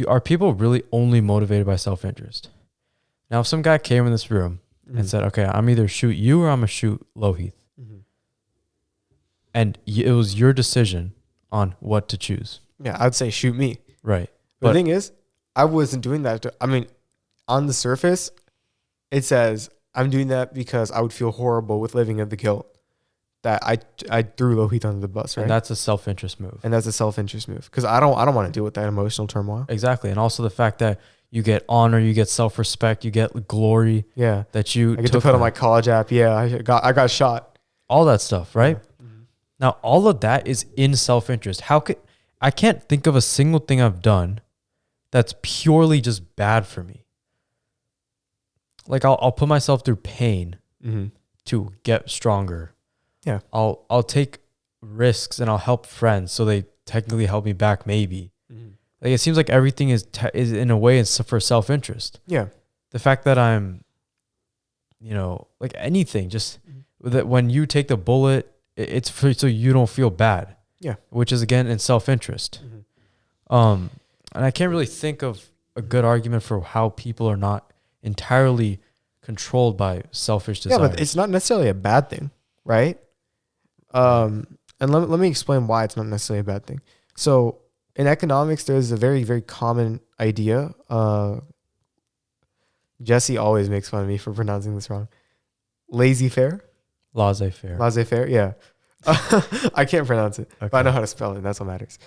are people really only motivated by self-interest? Now, if some guy came in this room and said, okay, I'm either shoot you or I'm going to shoot Lohith. And it was your decision on what to choose. Yeah, I'd say shoot me. Right. But the thing is, I wasn't doing that. I mean, on the surface, it says I'm doing that because I would feel horrible with living in the guilt that I threw Lohith under the bus, right? And that's a self-interest move. And that's a self-interest move because I don't want to deal with that emotional turmoil. Exactly. And also the fact that you get honor, you get self-respect, you get glory. Yeah. That you I get to put on my college app. Yeah, I got shot. All that stuff, right? Yeah. Mm-hmm. Now, all of that is in self-interest. I can't think of a single thing I've done that's purely just bad for me. Like I'll put myself through pain to get stronger. Yeah. I'll take risks and I'll help friends so they technically help me back maybe. Like it seems like everything is in a way it's for self-interest. Yeah. The fact that I'm, like anything, just that when you take the bullet, it's so you don't feel bad. Yeah. Which is again in self-interest. And I can't really think of a good argument for how people are not entirely controlled by selfish desires. Yeah, but it's not necessarily a bad thing, right? And let me explain why it's not necessarily a bad thing. So in economics, there's a very, very common idea. Jesse always makes fun of me for pronouncing this wrong. Laissez-faire? Laissez-faire. Laissez-faire, yeah. I can't pronounce it, but I know how to spell it, and that's what matters.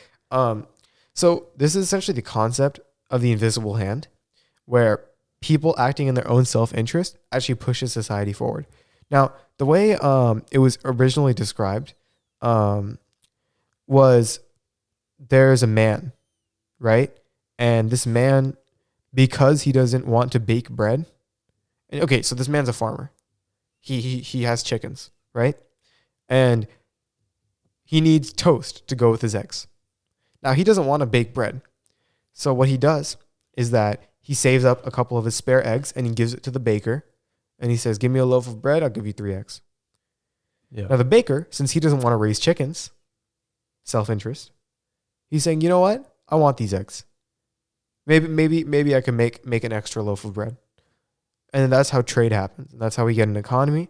So this is essentially the concept of the invisible hand, where people acting in their own self-interest actually pushes society forward. Now, the way it was originally described was there's a man, right? And this man, because he doesn't want to bake bread. Okay, so this man's a farmer. He has chickens, right? And he needs toast to go with his eggs. Now, he doesn't want to bake bread. So what he does is that he saves up a couple of his spare eggs and he gives it to the baker. And he says, give me a loaf of bread, I'll give you 3 eggs. Yeah. Now, the baker, since he doesn't want to raise chickens, self-interest, he's saying, you know what? I want these eggs. Maybe I can make an extra loaf of bread. And then that's how trade happens. And that's how we get an economy.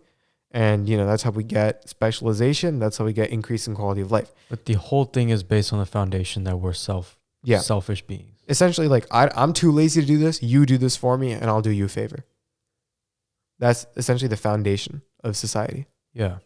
And, that's how we get specialization. That's how we get increase in quality of life. But the whole thing is based on the foundation that we're selfish beings. Essentially, like, I'm too lazy to do this. You do this for me, and I'll do you a favor. That's essentially the foundation of society. Yeah.